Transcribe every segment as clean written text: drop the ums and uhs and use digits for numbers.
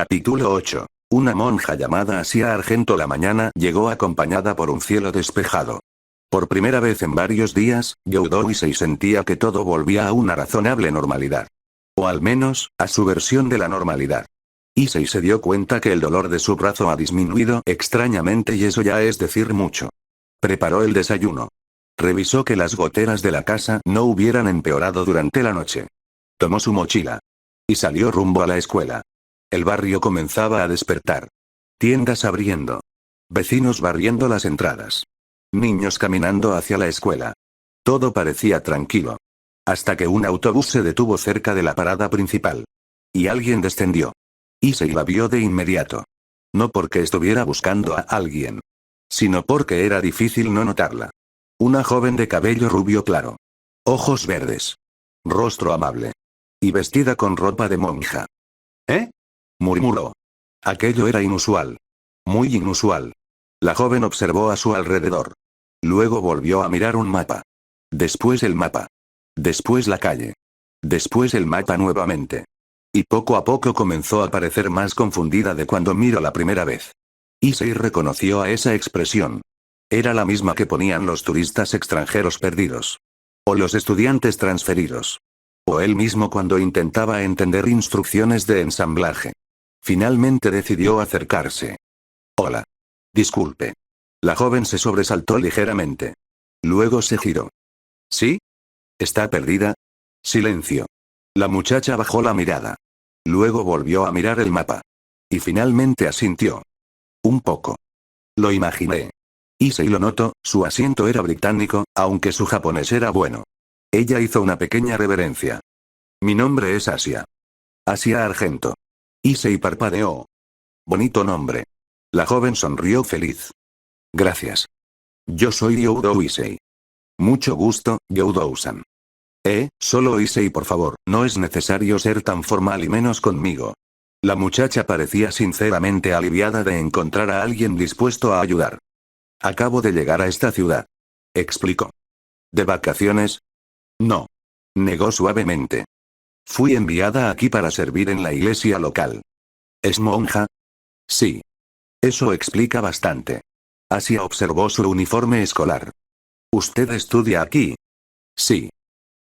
Capítulo 8. Una monja llamada Asia Argento la mañana llegó acompañada por un cielo despejado. Por primera vez en varios días, Youdoisei sentía que todo volvía a una razonable normalidad. O al menos, a su versión de la normalidad. Issei se dio cuenta que el dolor de su brazo ha disminuido extrañamente y eso ya es decir mucho. Preparó el desayuno. Revisó que las goteras de la casa no hubieran empeorado durante la noche. Tomó su mochila. Y salió rumbo a la escuela. El barrio comenzaba a despertar. Tiendas abriendo. Vecinos barriendo las entradas. Niños caminando hacia la escuela. Todo parecía tranquilo. Hasta que un autobús se detuvo cerca de la parada principal. Y alguien descendió. Issei la vio de inmediato. No porque estuviera buscando a alguien. Sino porque era difícil no notarla. Una joven de cabello rubio claro. Ojos verdes. Rostro amable. Y vestida con ropa de monja. ¿Eh? Murmuró. Aquello era inusual. Muy inusual. La joven observó a su alrededor. Luego volvió a mirar un mapa. Después el mapa. Después la calle. Después el mapa nuevamente. Y poco a poco comenzó a parecer más confundida de cuando miró la primera vez. Issei reconoció a esa expresión. Era la misma que ponían los turistas extranjeros perdidos. O los estudiantes transferidos. O él mismo cuando intentaba entender instrucciones de ensamblaje. Finalmente decidió acercarse. Hola. Disculpe. La joven se sobresaltó ligeramente. Luego se giró. ¿Sí? ¿Está perdida? Silencio. La muchacha bajó la mirada. Luego volvió a mirar el mapa. Y finalmente asintió. Un poco. Lo imaginé. Issei lo notó, su asiento era británico, aunque su japonés era bueno. Ella hizo una pequeña reverencia. Mi nombre es Asia. Asia Argento. Issei parpadeó. Bonito nombre. La joven sonrió feliz. Gracias. Yo soy Youdo Issei. Mucho gusto, Youdo-san. Solo Issei por favor, no es necesario ser tan formal y menos conmigo. La muchacha parecía sinceramente aliviada de encontrar a alguien dispuesto a ayudar. Acabo de llegar a esta ciudad. Explicó. ¿De vacaciones? No. Negó suavemente. Fui enviada aquí para servir en la iglesia local. ¿Es monja? Sí. Eso explica bastante. Asia observó su uniforme escolar. ¿Usted estudia aquí? Sí.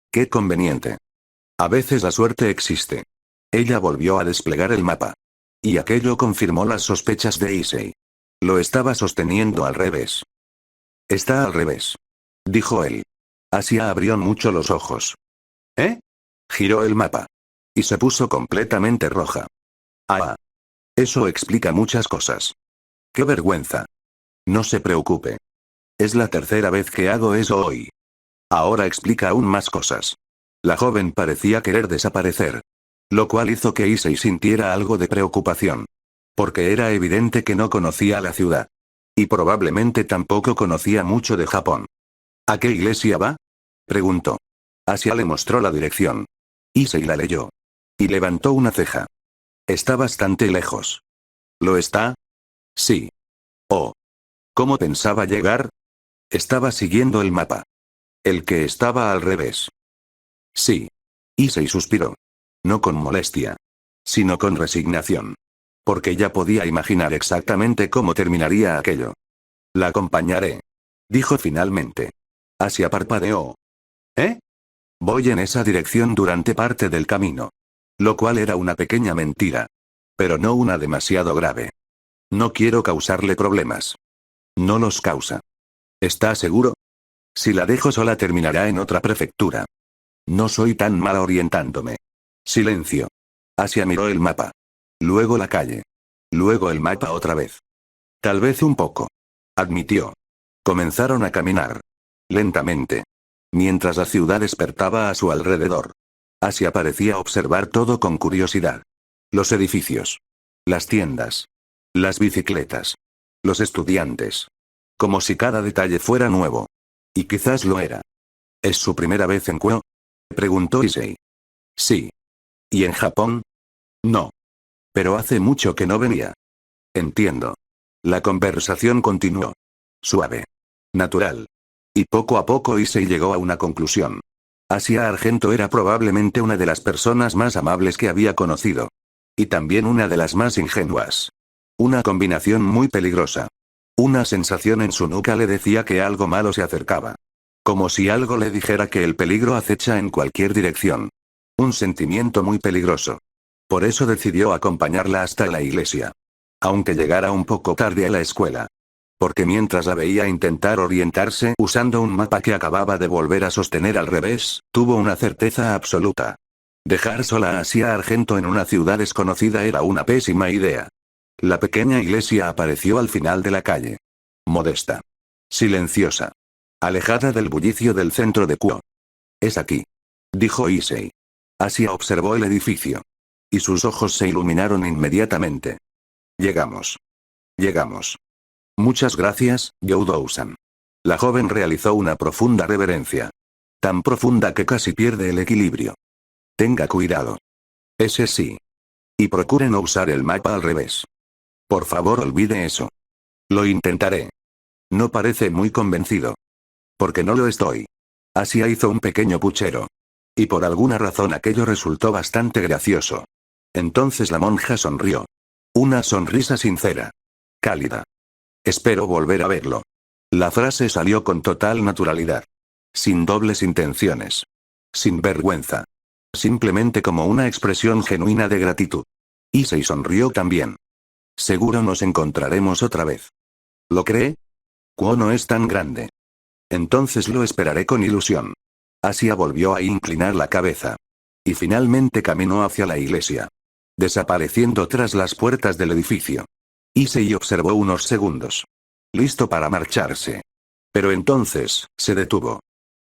Qué conveniente. A veces la suerte existe. Ella volvió a desplegar el mapa. Y aquello confirmó las sospechas de Issei. Lo estaba sosteniendo al revés. Está al revés. Dijo él. Asia abrió mucho los ojos. ¿Eh? Giró el mapa. Y se puso completamente roja. Ah. Eso explica muchas cosas. ¡Qué vergüenza! No se preocupe. Es la tercera vez que hago eso hoy. Ahora explica aún más cosas. La joven parecía querer desaparecer. Lo cual hizo que Issei sintiera algo de preocupación. Porque era evidente que no conocía la ciudad. Y probablemente tampoco conocía mucho de Japón. ¿A qué iglesia va? Preguntó. Asia le mostró la dirección. Issei la leyó. Y levantó una ceja. Está bastante lejos. ¿Lo está? Sí. Oh. ¿Cómo pensaba llegar? Estaba siguiendo el mapa. El que estaba al revés. Sí. Issei suspiró. No con molestia. Sino con resignación. Porque ya podía imaginar exactamente cómo terminaría aquello. La acompañaré. Dijo finalmente. Asia parpadeó. ¿Eh? Voy en esa dirección durante parte del camino. Lo cual era una pequeña mentira. Pero no una demasiado grave. No quiero causarle problemas. No los causa. ¿Está seguro? Si la dejo sola terminará en otra prefectura. No soy tan mala orientándome. Silencio. Asia miró el mapa. Luego la calle. Luego el mapa otra vez. Tal vez un poco. Admitió. Comenzaron a caminar. Lentamente. Mientras la ciudad despertaba a su alrededor. Asia parecía observar todo con curiosidad. Los edificios. Las tiendas. Las bicicletas. Los estudiantes. Como si cada detalle fuera nuevo. Y quizás lo era. ¿Es su primera vez en Kyoto? Preguntó Issei. Sí. ¿Y en Japón? No. Pero hace mucho que no venía. Entiendo. La conversación continuó. Suave. Natural. Y poco a poco Issei llegó a una conclusión. Asia Argento era probablemente una de las personas más amables que había conocido. Y también una de las más ingenuas. Una combinación muy peligrosa. Una sensación en su nuca le decía que algo malo se acercaba. Como si algo le dijera que el peligro acecha en cualquier dirección. Un sentimiento muy peligroso. Por eso decidió acompañarla hasta la iglesia. Aunque llegara un poco tarde a la escuela. Porque mientras la veía intentar orientarse usando un mapa que acababa de volver a sostener al revés, tuvo una certeza absoluta. Dejar sola a Asia Argento en una ciudad desconocida era una pésima idea. La pequeña iglesia apareció al final de la calle. Modesta. Silenciosa. Alejada del bullicio del centro de Kuo. Es aquí. Dijo Issei. Asia observó el edificio. Y sus ojos se iluminaron inmediatamente. Llegamos. Llegamos. Muchas gracias, Youdou-san. La joven realizó una profunda reverencia. Tan profunda que casi pierde el equilibrio. Tenga cuidado. Ese sí. Y procure no usar el mapa al revés. Por favor, olvide eso. Lo intentaré. No parece muy convencido. Porque no lo estoy. Asia hizo un pequeño puchero. Y por alguna razón aquello resultó bastante gracioso. Entonces la monja sonrió. Una sonrisa sincera. Cálida. Espero volver a verlo. La frase salió con total naturalidad. Sin dobles intenciones. Sin vergüenza. Simplemente como una expresión genuina de gratitud. Issei sonrió también. Seguro nos encontraremos otra vez. ¿Lo cree? Kuo no es tan grande. Entonces lo esperaré con ilusión. Asia volvió a inclinar la cabeza. Y finalmente caminó hacia la iglesia. Desapareciendo tras las puertas del edificio. Issei observó unos segundos. Listo para marcharse. Pero entonces, se detuvo.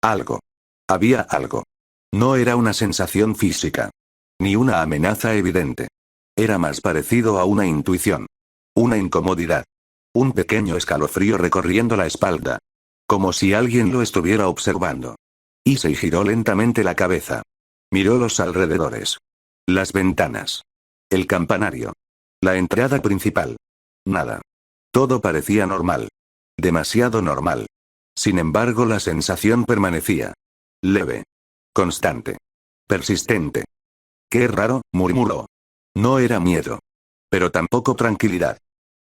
Algo. Había algo. No era una sensación física. Ni una amenaza evidente. Era más parecido a una intuición. Una incomodidad. Un pequeño escalofrío recorriendo la espalda. Como si alguien lo estuviera observando. Issei giró lentamente la cabeza. Miró los alrededores. Las ventanas. El campanario. La entrada principal. Nada. Todo parecía normal. Demasiado normal. Sin embargo, la sensación permanecía. Leve. Constante. Persistente. Qué raro, murmuró. No era miedo. Pero tampoco tranquilidad.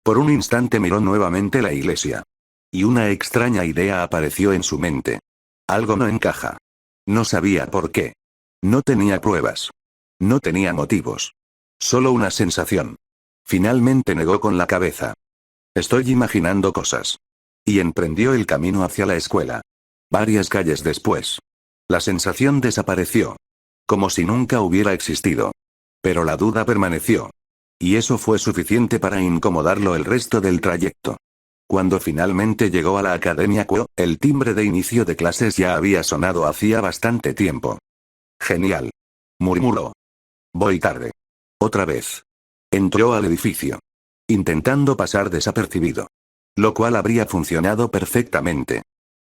Por un instante miró nuevamente la iglesia. Y una extraña idea apareció en su mente. Algo no encaja. No sabía por qué. No tenía pruebas. No tenía motivos. Solo una sensación. Finalmente negó con la cabeza. Estoy imaginando cosas. Y emprendió el camino hacia la escuela. Varias calles después. La sensación desapareció. Como si nunca hubiera existido. Pero la duda permaneció. Y eso fue suficiente para incomodarlo el resto del trayecto. Cuando finalmente llegó a la Academia Kuo, el timbre de inicio de clases ya había sonado hacía bastante tiempo. Genial. Murmuró. Voy tarde. Otra vez. Entró al edificio. Intentando pasar desapercibido. Lo cual habría funcionado perfectamente.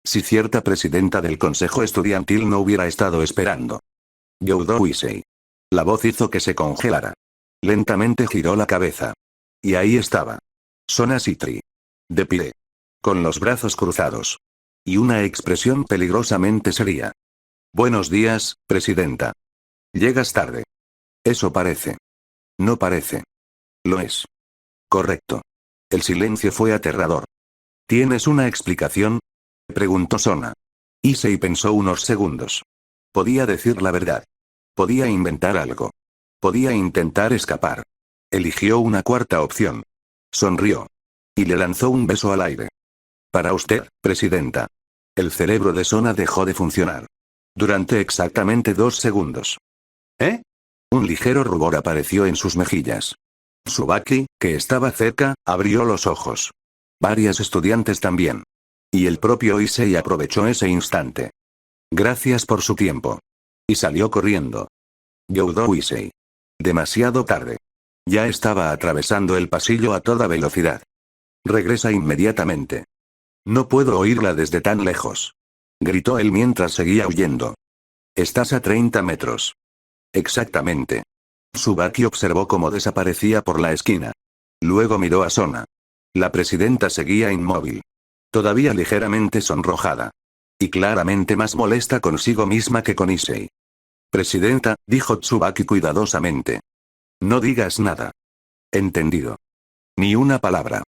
Si cierta presidenta del consejo estudiantil no hubiera estado esperando. Youdou Issei. La voz hizo que se congelara. Lentamente giró la cabeza. Y ahí estaba. Sona Sitri. De pie. Con los brazos cruzados. Y una expresión peligrosamente seria. Buenos días, presidenta. Llegas tarde. Eso parece. No parece. Lo es. Correcto. El silencio fue aterrador. ¿Tienes una explicación? Preguntó Sona. Issei pensó unos segundos. Podía decir la verdad. Podía inventar algo. Podía intentar escapar. Eligió una cuarta opción. Sonrió. Y le lanzó un beso al aire. Para usted, presidenta. El cerebro de Sona dejó de funcionar. Durante exactamente 2 segundos. ¿Eh? Un ligero rubor apareció en sus mejillas. Tsubaki, que estaba cerca, abrió los ojos. Varias estudiantes también. Y el propio Issei aprovechó ese instante. Gracias por su tiempo. Y salió corriendo. Youdou Issei. Demasiado tarde. Ya estaba atravesando el pasillo a toda velocidad. Regresa inmediatamente. No puedo oírla desde tan lejos. Gritó él mientras seguía huyendo. Estás a 30 metros. Exactamente. Tsubaki observó cómo desaparecía por la esquina. Luego miró a Sona. La presidenta seguía inmóvil. Todavía ligeramente sonrojada. Y claramente más molesta consigo misma que con Issei. Presidenta, dijo Tsubaki cuidadosamente. No digas nada. Entendido. Ni una palabra.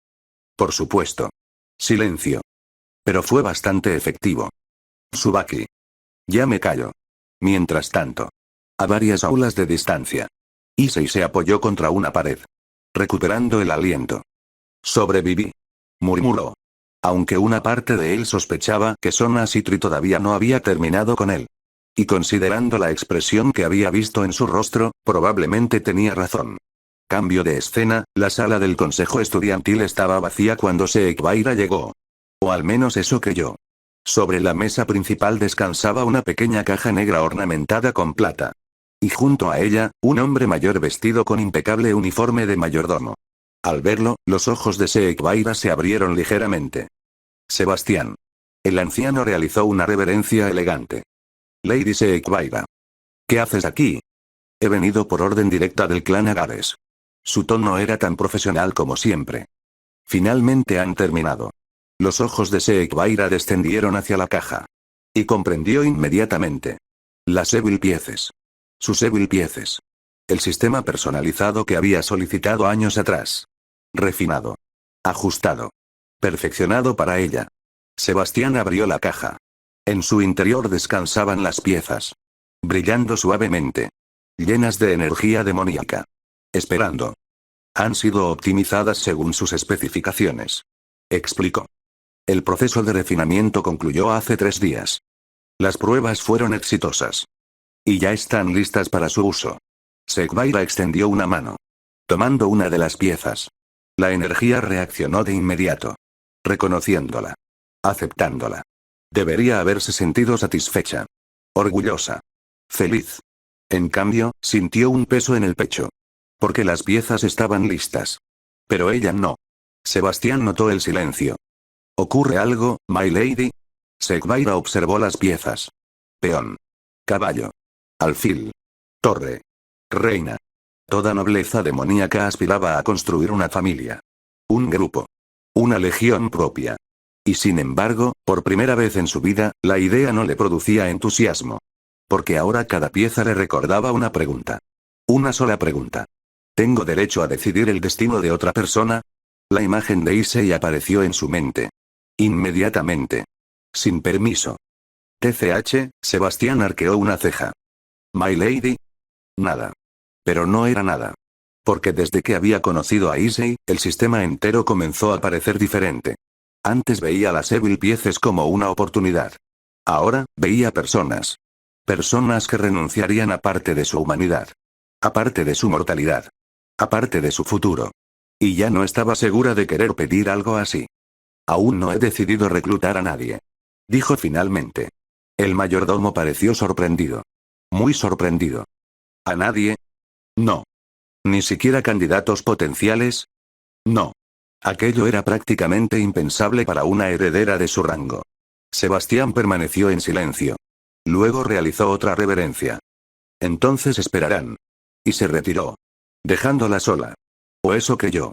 Por supuesto. Silencio. Pero fue bastante efectivo. Tsubaki. Ya me callo. Mientras tanto. A varias aulas de distancia. Issei se apoyó contra una pared. Recuperando el aliento. Sobreviví. Murmuró. Aunque una parte de él sospechaba que Sona Citri todavía no había terminado con él. Y considerando la expresión que había visto en su rostro, probablemente tenía razón. Cambio de escena, la sala del consejo estudiantil estaba vacía cuando Seikbaira llegó. O al menos eso creyó. Sobre la mesa principal descansaba una pequeña caja negra ornamentada con plata. Y junto a ella, un hombre mayor vestido con impecable uniforme de mayordomo. Al verlo, los ojos de Seikbaira se abrieron ligeramente. Sebastián. El anciano realizó una reverencia elegante. Lady Seikbaira. ¿Qué haces aquí? He venido por orden directa del clan Agares. Su tono era tan profesional como siempre. Finalmente han terminado. Los ojos de Seikbaira descendieron hacia la caja. Y comprendió inmediatamente. Las Evil Pieces. Sus Evil Pieces. El sistema personalizado que había solicitado años atrás. Refinado. Ajustado. Perfeccionado para ella. Sebastián abrió la caja. En su interior descansaban las piezas. Brillando suavemente. Llenas de energía demoníaca. Esperando. Han sido optimizadas según sus especificaciones. Explicó. El proceso de refinamiento concluyó hace 3 días. Las pruebas fueron exitosas. Y ya están listas para su uso. Seikbaira extendió una mano. Tomando una de las piezas. La energía reaccionó de inmediato. Reconociéndola. Aceptándola. Debería haberse sentido satisfecha. Orgullosa. Feliz. En cambio, sintió un peso en el pecho. Porque las piezas estaban listas. Pero ella no. Sebastián notó el silencio. ¿Ocurre algo, my lady? Seikbaira observó las piezas. Peón. Caballo. Alfil. Torre. Reina. Toda nobleza demoníaca aspiraba a construir una familia. Un grupo. Una legión propia. Y sin embargo, por primera vez en su vida, la idea no le producía entusiasmo. Porque ahora cada pieza le recordaba una pregunta. Una sola pregunta. ¿Tengo derecho a decidir el destino de otra persona? La imagen de Issei apareció en su mente. Inmediatamente. Sin permiso. TCH, Sebastián arqueó una ceja. My lady. Nada. Pero no era nada. Porque desde que había conocido a Issei, el sistema entero comenzó a parecer diferente. Antes veía las Evil Pieces como una oportunidad. Ahora, veía personas. Personas que renunciarían a parte de su humanidad. A parte de su mortalidad. A parte de su futuro. Y ya no estaba segura de querer pedir algo así. Aún no he decidido reclutar a nadie. Dijo finalmente. El mayordomo pareció sorprendido. Muy sorprendido. ¿A nadie? No. ¿Ni siquiera candidatos potenciales? No. Aquello era prácticamente impensable para una heredera de su rango. Sebastián permaneció en silencio. Luego realizó otra reverencia. Entonces esperarán. Y se retiró. Dejándola sola. O eso creyó.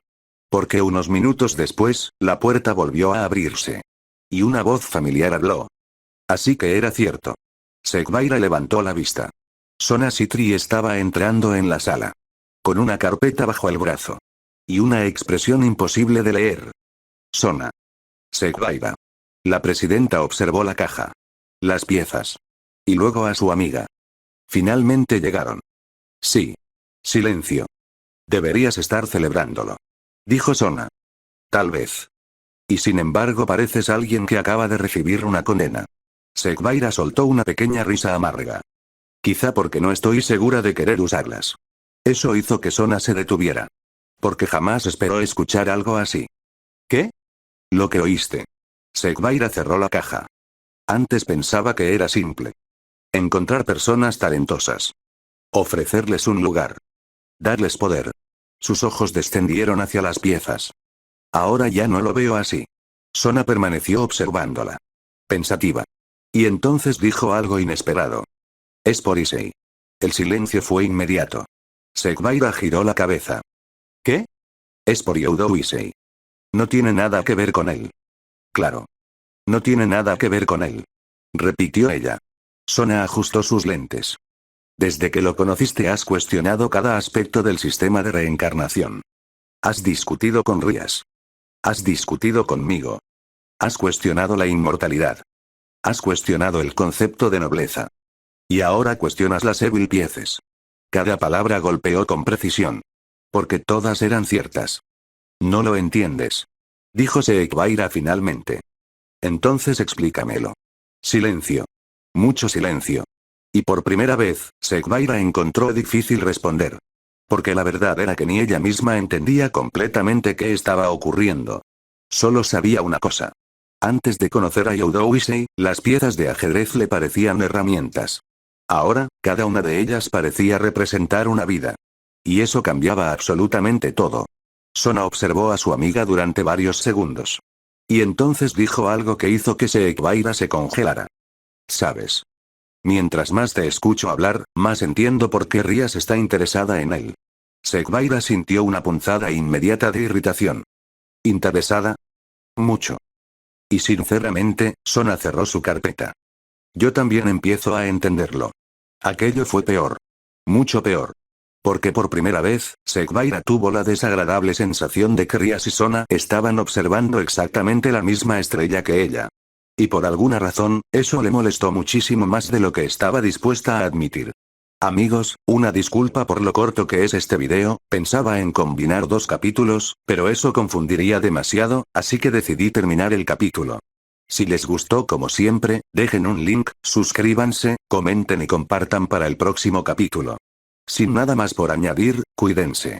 Porque unos minutos después, la puerta volvió a abrirse. Y una voz familiar habló. Así que era cierto. Seikbaira levantó la vista. Sona Citri estaba entrando en la sala. Con una carpeta bajo el brazo. Y una expresión imposible de leer. Sona. Seikbaira. La presidenta observó la caja. Las piezas. Y luego a su amiga. Finalmente llegaron. Sí. Silencio. Deberías estar celebrándolo. Dijo Sona. Tal vez. Y sin embargo pareces alguien que acaba de recibir una condena. Seikbaira soltó una pequeña risa amarga. Quizá porque no estoy segura de querer usarlas. Eso hizo que Sona se detuviera. Porque jamás esperó escuchar algo así. ¿Qué? Lo que oíste. Seikbaira cerró la caja. Antes pensaba que era simple. Encontrar personas talentosas. Ofrecerles un lugar. Darles poder. Sus ojos descendieron hacia las piezas. Ahora ya no lo veo así. Sona permaneció observándola. Pensativa. Y entonces dijo algo inesperado. Es por Issei. El silencio fue inmediato. Seikbaira giró la cabeza. ¿Qué? Es por Youdo Issei. No tiene nada que ver con él. Claro. No tiene nada que ver con él. Repitió ella. Sona ajustó sus lentes. Desde que lo conociste has cuestionado cada aspecto del sistema de reencarnación. Has discutido con Rías. Has discutido conmigo. Has cuestionado la inmortalidad. Has cuestionado el concepto de nobleza. Y ahora cuestionas las Evil Pieces. Cada palabra golpeó con precisión. Porque todas eran ciertas. No lo entiendes. Dijo Seekvaira finalmente. Entonces explícamelo. Silencio. Mucho silencio. Y por primera vez, Seekvaira encontró difícil responder. Porque la verdad era que ni ella misma entendía completamente qué estaba ocurriendo. Solo sabía una cosa. Antes de conocer a Youdowisei, las piezas de ajedrez le parecían herramientas. Ahora, cada una de ellas parecía representar una vida. Y eso cambiaba absolutamente todo. Sona observó a su amiga durante varios segundos. Y entonces dijo algo que hizo que Seekvaira se congelara. ¿Sabes? Mientras más te escucho hablar, más entiendo por qué Rías está interesada en él. Seekvaira sintió una punzada inmediata de irritación. ¿Interesada? Mucho. Y sinceramente, Sona cerró su carpeta. Yo también empiezo a entenderlo. Aquello fue peor. Mucho peor. Porque por primera vez, Seekvaira tuvo la desagradable sensación de que Rías y Sona estaban observando exactamente la misma estrella que ella. Y por alguna razón, eso le molestó muchísimo más de lo que estaba dispuesta a admitir. Amigos, una disculpa por lo corto que es este video, pensaba en combinar 2 capítulos, pero eso confundiría demasiado, así que decidí terminar el capítulo. Si les gustó como siempre, dejen un like, suscríbanse, comenten y compartan para el próximo capítulo. Sin nada más por añadir, cuídense.